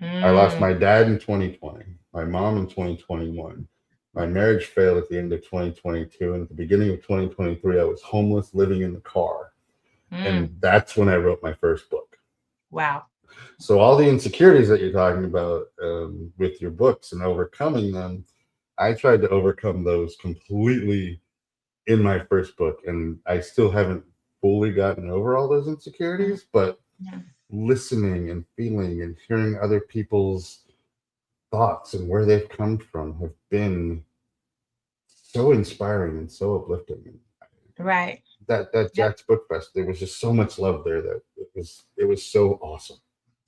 I lost Mm. my dad in 2020, my mom in 2021. My marriage failed at the end of 2022. And at the beginning of 2023, I was homeless, living in the car. Mm. And that's when I wrote my first book. Wow. So, all the insecurities that you're talking about with your books and overcoming them, I tried to overcome those completely in my first book. And I still haven't fully gotten over all those Mm. insecurities, but Yeah. listening and feeling and hearing other people's thoughts and where they've come from have been so inspiring and so uplifting. Right. That Yep. Jack's Book Fest, there was just so much love there that it was so awesome.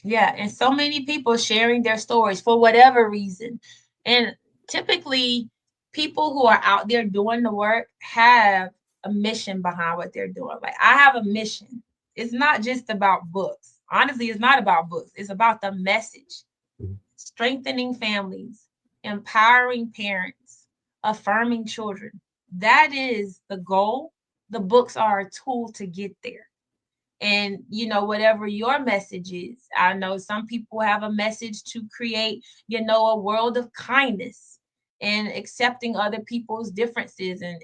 Yeah, and so many people sharing their stories for whatever reason. And typically, people who are out there doing the work have a mission behind what they're doing. Like, I have a mission. It's not just about books. Honestly, it's not about books. It's about the message. Mhm. Strengthening families, empowering parents, affirming children. That is the goal. The books are a tool to get there. And whatever your message is, I know some people have a message to create a world of kindness and accepting other people's differences, and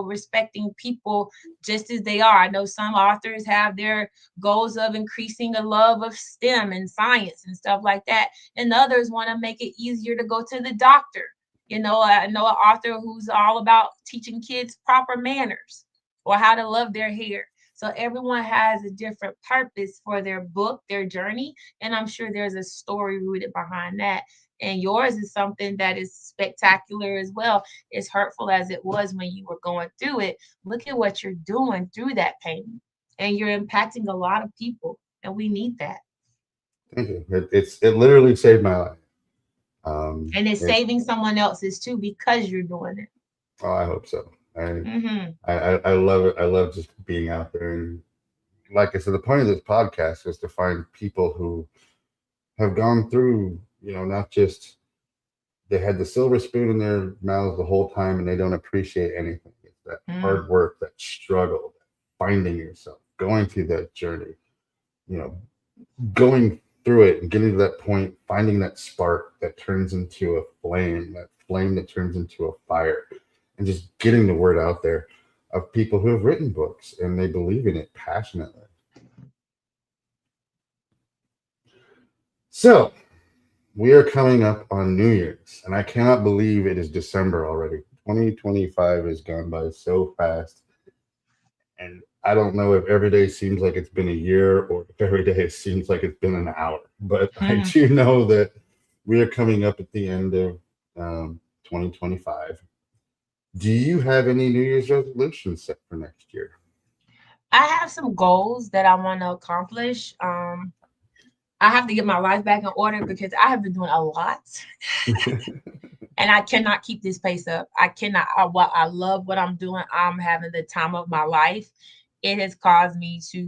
respecting people just as they are. I know some authors have their goals of increasing a love of STEM and science and stuff like that, and others want to make it easier to go to the doctor. I know an author who's all about teaching kids proper manners or how to love their hair. So everyone has a different purpose for their book, their journey, and I'm sure there's a story rooted behind that. And yours is something that is spectacular as well. As hurtful as it was when you were going through it, look at what you're doing through that pain. And you're impacting a lot of people, and we need that. Thank you. It literally saved my life. And it's It, saving someone else's too because you're doing it. oh, I hope so. I, Hmm. I love it. I love just being out there. And like I said, the point of this podcast was to find people who have gone through, not just they had the silver spoon in their mouths the whole time and they don't appreciate anything. It's that Mm. hard work, that struggle, finding yourself, going through that journey, you know, going through it and getting to that point, finding that spark that turns into a flame, that flame that turns into a fire, and just getting the word out there of people who have written books and they believe in it passionately. So, we are coming up on New Year's, and I cannot believe it is December already. 2025 has gone by so fast, and I don't know if every day seems like it's been a year or if every day seems like it's been an hour. But I Hmm. do know that we are coming up at the end of 2025. Do you have any New Year's resolutions set for next year? I have some goals that I want to accomplish. I have to get my life back in order because I have been doing a lot and I cannot keep this pace up. I cannot. While I love what I'm doing, I'm having the time of my life. It has caused me to,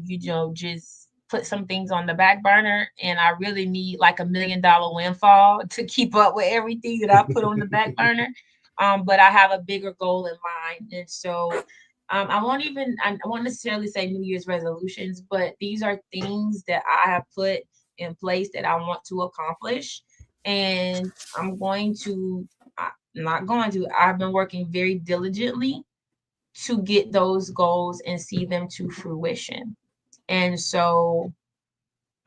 just put some things on the back burner, and I really need like $1 million windfall to keep up with everything that I put on the back burner. But I have a bigger goal in mind, and so I won't necessarily say New Year's resolutions, but these are things that I have put in place that I want to accomplish. And I'm going to, not going to, I've been working very diligently to get those goals and see them to fruition. And so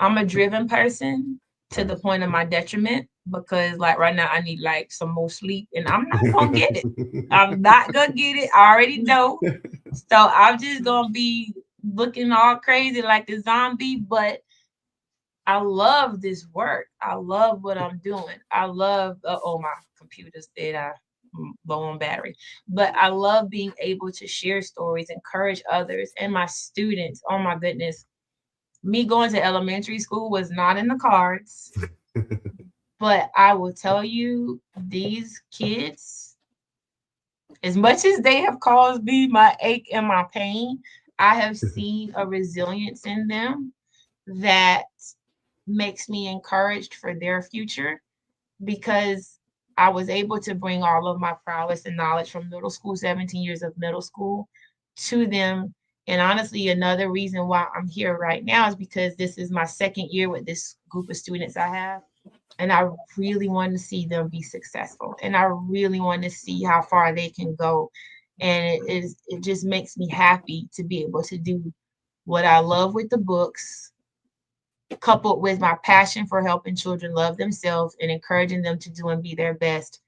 I'm a driven person to the Nice. point of my detriment because, like, right now I need like some more sleep and I'm not gonna get it. I'm not gonna get it. I already know. So I'm just gonna be looking all crazy like the zombie, but I love this work. I love what I'm doing. I love, oh, my computer's dead. Low on battery. But I love being able to share stories, encourage others and my students. Oh my goodness. Me going to elementary school was not in the cards, but I will tell you, these kids, as much as they have caused me my ache and my pain, I have seen a resilience in them that makes me encouraged for their future, because I was able to bring all of my prowess and knowledge from middle school, 17 years of middle school, to them. And honestly, another reason why I'm here right now is because this is my second year with this group of students I have. And I really want to see them be successful. And I really want to see how far they can go. And it just makes me happy to be able to do what I love with the books, coupled with my passion for helping children love themselves and encouraging them to do and be their best,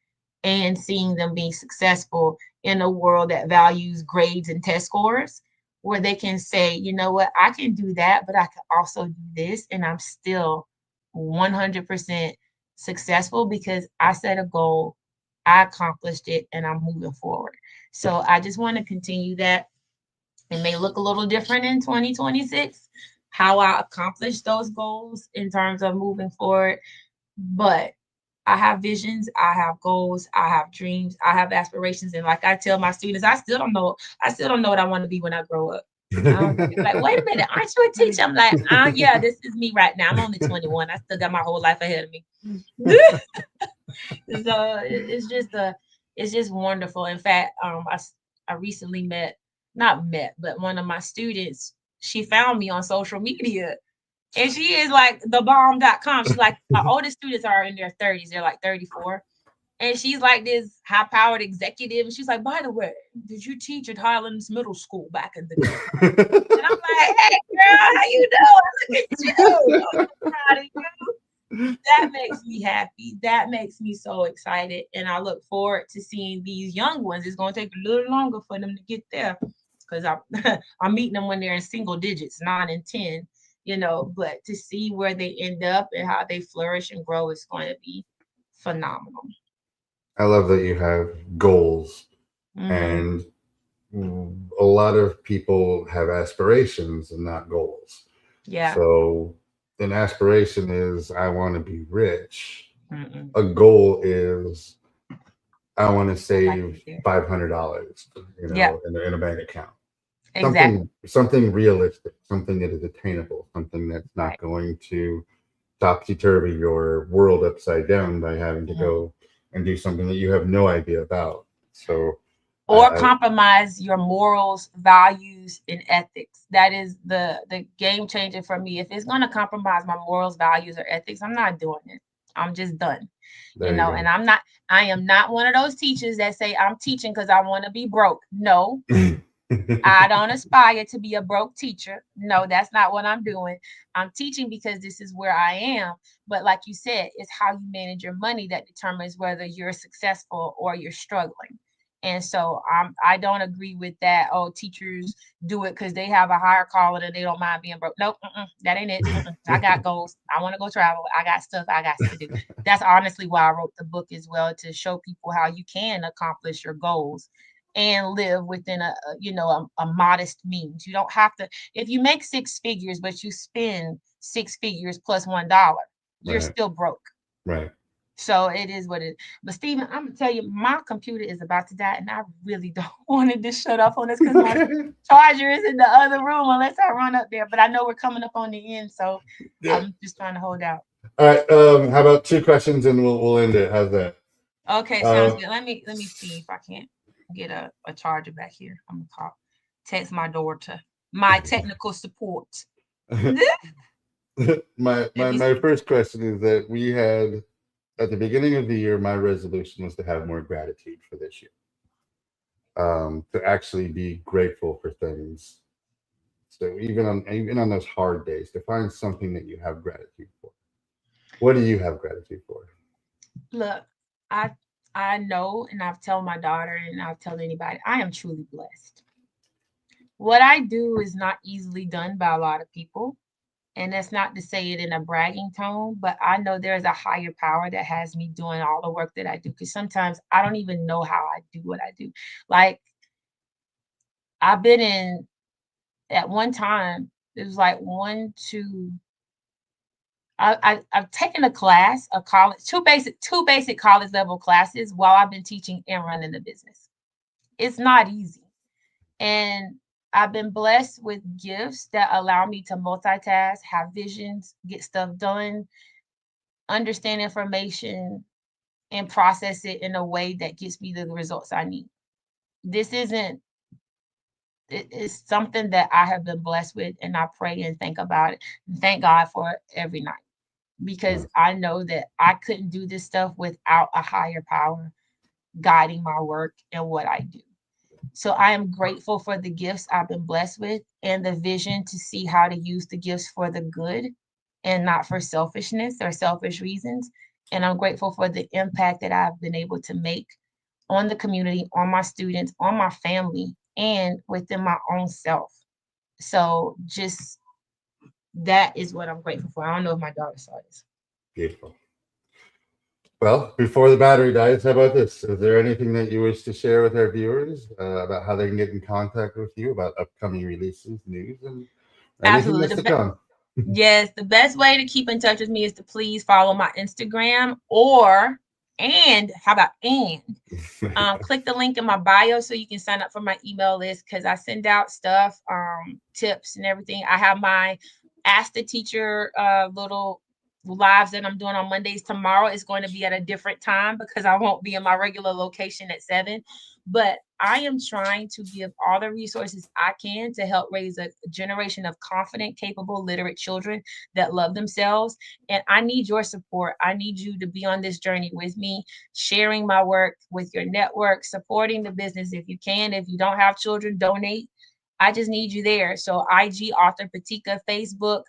and seeing them be successful in a world that values grades and test scores, where they can say, you know what, I can do that, but I can also do this, and I'm still 100% successful because I set a goal, I accomplished it, and I'm moving forward. So I just want to continue that. It may look a little different in 2026, how I accomplish those goals in terms of moving forward. But I have visions, I have goals, I have dreams, I have aspirations. And like I tell my students, I still don't know what I want to be when I grow up. I don't know. They're like, wait a minute, aren't you a teacher? I'm like, yeah, this is me right now. I'm only 21. I still got my whole life ahead of me. So it's just wonderful. In fact, I recently not met, but one of my students, she found me on social media, and she is like the bomb.com. She's like, my oldest students are in their 30s, they're like 34. And she's like this high powered executive. And she's like, by the way, did you teach at Highlands Middle School back in the day? And I'm like, hey, girl, how you doing? Look at you. I'm so proud of you. That makes me happy. That makes me so excited. And I look forward to seeing these young ones. It's going to take a little longer for them to get there, because I'm meeting them when they're in single digits, 9 and 10, but to see where they end up and how they flourish and grow is going to be phenomenal. I love that you have goals, Mhm. and a lot of people have aspirations and not goals. Yeah. So an aspiration is I want to be rich. Mm-mm. A goal is I want to Like save you do. $500, Yeah, in a bank account. exactly. Something realistic, something that is attainable, something that's not Right. going to topsy turvy your world upside down by having to Mhm. go and do something that you have no idea about. So Or I compromise your morals, values, and ethics. That is the game changer for me. If it's going to compromise my morals, values, or ethics, I'm not doing it. I'm just done. There you And I am not one of those teachers that say I'm teaching because I want to be broke. No, go. I don't aspire to be a broke teacher. No, that's not what I'm doing. I'm teaching because this is where I am. But like you said, it's how you manage your money that determines whether you're successful or you're struggling. And so I don't agree with that. Oh, teachers do it because they have a higher calling and they don't mind being broke. Nope, that ain't it. I got goals. I want to go travel. I got stuff I got to do. That's honestly why I wrote the book as well, to show people how you can accomplish your goals and live within a modest means. You don't have to, if you make 6 figures but you spend 6 figures plus $1, you're Right, still broke. right. So it is what it is. But Stephen, I'm gonna tell you, my computer is about to die, and I really don't want it to shut off on us because my charger is in the other room unless I run up there. But I know we're coming up on the end, so Yeah. I'm just trying to hold out. All right. How about two questions and we'll end it? How's that? Okay, sounds Uh, good. Let me see if I can't get a charger back here. I'm gonna text my daughter, my technical support. Let me my see. first question is that we had at the beginning of the year, my resolution was to have more gratitude for this year. To actually be grateful for things. So even on those hard days, to find something that you have gratitude for. What do you have gratitude for? Look, I I know, and I've told my daughter, and I've told anybody, I am truly blessed. What I do is not easily done by a lot of people. And that's not to say it in a bragging tone, but I know there's a higher power that has me doing all the work that I do. Because sometimes I don't even know how I do what I do. Like, I've been in, at one time, it was like one, two, I've taken a class, a college, two basic college level classes while I've been teaching and running the business. It's not easy. And I've been blessed with gifts that allow me to multitask, have visions, get stuff done, understand information, and process it in a way that gets me the results I need. This isn't, it is something that I have been blessed with, and I pray and think about it. Thank God for it every night because Nice. I know that I couldn't do this stuff without a higher power guiding my work and what I do. So I am grateful for the gifts I've been blessed with and the vision to see how to use the gifts for the good and not for selfishness or selfish reasons. And I'm grateful for the impact that I've been able to make on the community, on my students, on my family, and within my own self. So just that is what I'm grateful for. I don't know if my daughter saw this. Beautiful. Well, before the battery dies, how about this? Is there anything that you wish to share with our viewers about how they can get in contact with you about upcoming releases, news, and anything Absolutely. that's to come? Yes, the best way to keep in touch with me is to please follow my Instagram or and how about and click the link in my bio so you can sign up for my email list because I send out stuff, tips and everything. I have my Ask the Teacher little lives that I'm doing on Mondays. Tomorrow is going to be at a different time because I won't be in my regular location at 7. But I am trying to give all the resources I can to help raise a generation of confident, capable, literate children that love themselves. And I need your support. I need you to be on this journey with me, sharing my work with your network, supporting the business if you can. If you don't have children, donate. I just need you there. So IG author PeTika, Facebook,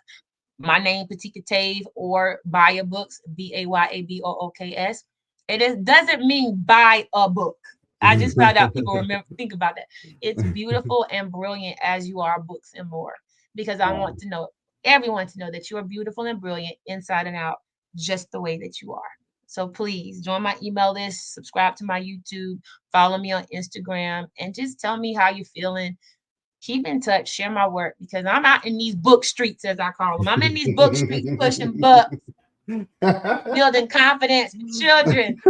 my name PeTika Tave, or BayaBooks, BayaBooks. Doesn't mean buy a book. I just found out people remember think about that. It's beautiful and brilliant as you are, books and more, because I want to know everyone to know that you are beautiful and brilliant inside and out, just the way that you are. So please join my email list, subscribe to my YouTube, follow me on Instagram, and just tell me how you're feeling. Keep in touch, share my work because I'm out in these book streets, as I call them. I'm in these book streets pushing books, building confidence with children.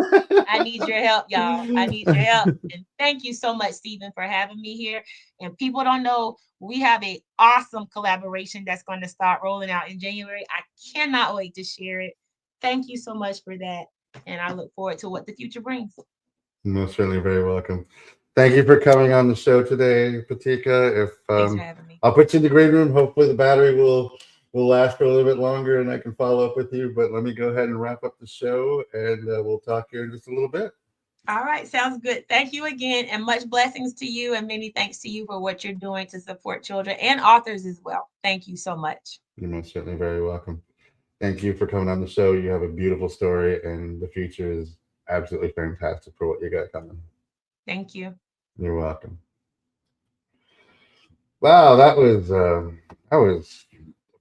I need your help, y'all. I need your help. And thank you so much, Stephen, for having me here. And people don't know we have an awesome collaboration that's going to start rolling out in January. I cannot wait to share it. Thank you so much for that. And I look forward to what the future brings. Most certainly very welcome. Thank you for coming on the show today, PeTika. If Thanks for having me. I'll put you in the green room. Hopefully the battery will last for a little bit longer and I can follow up with you. But let me go ahead and wrap up the show and we'll talk here in just a little bit. All right, sounds good. Thank you again, and much blessings to you, and many thanks to you for what you're doing to support children and authors as well. Thank you so much. You're most certainly very welcome. Thank you for coming on the show. You have a beautiful story, and the future is absolutely fantastic for what you got coming. Thank you. You're welcome. Wow, that was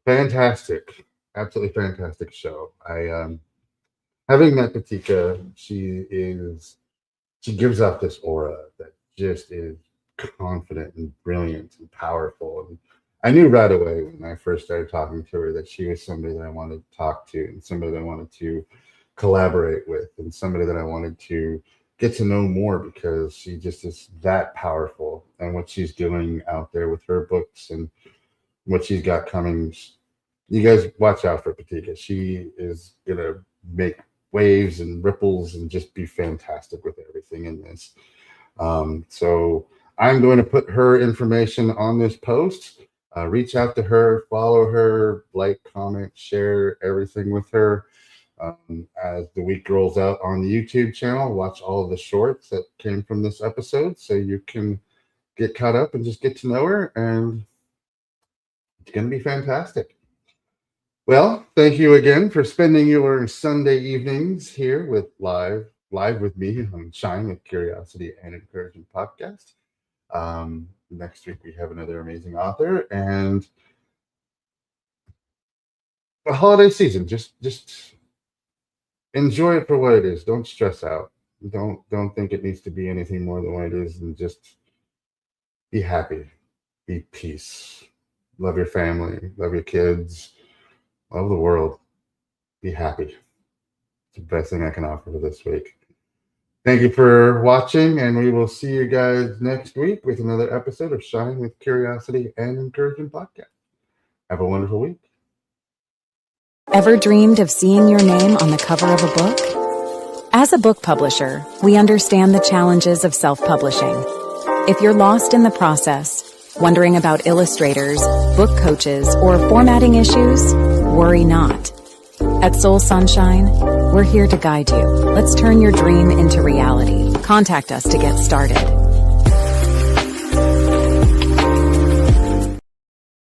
fantastic. Absolutely fantastic show. I having met PeTika, she gives off this aura that just is confident and brilliant and powerful. And I knew right away when I first started talking to her that she was somebody that I wanted to talk to and somebody that I wanted to collaborate with and somebody that I wanted to get to know more because she just is that powerful and what she's doing out there with her books and what she's got coming. You guys watch out for PeTika. She is gonna make waves and ripples and just be fantastic with everything in this. So I'm going to put her information on this post. Reach out to her, follow her, like, comment, share everything with her. As the week rolls out on the YouTube channel, watch all of the shorts that came from this episode so you can get caught up and just get to know her. And it's going to be fantastic. Well, thank you again for spending your Sunday evenings here with live with me on Shine with Curiosity and Encouragement podcast. Next week we have another amazing author and the holiday season. Just enjoy it for what it is. Don't stress out. Don't think it needs to be anything more than what it is, and just be happy, be peace, love your family, love your kids, love the world. Be happy. It's the best thing I can offer for this week. Thank you for watching, and we will see you guys next week with another episode of Shine with Curiosity and Encouragement Podcast. Have a wonderful week. Ever dreamed of seeing your name on the cover of a book? As a book publisher, we understand the challenges of self-publishing. If you're lost in the process, wondering about illustrators, book coaches, or formatting issues, worry not. At Soul Sunshine, we're here to guide you. Let's turn your dream into reality. Contact us to get started.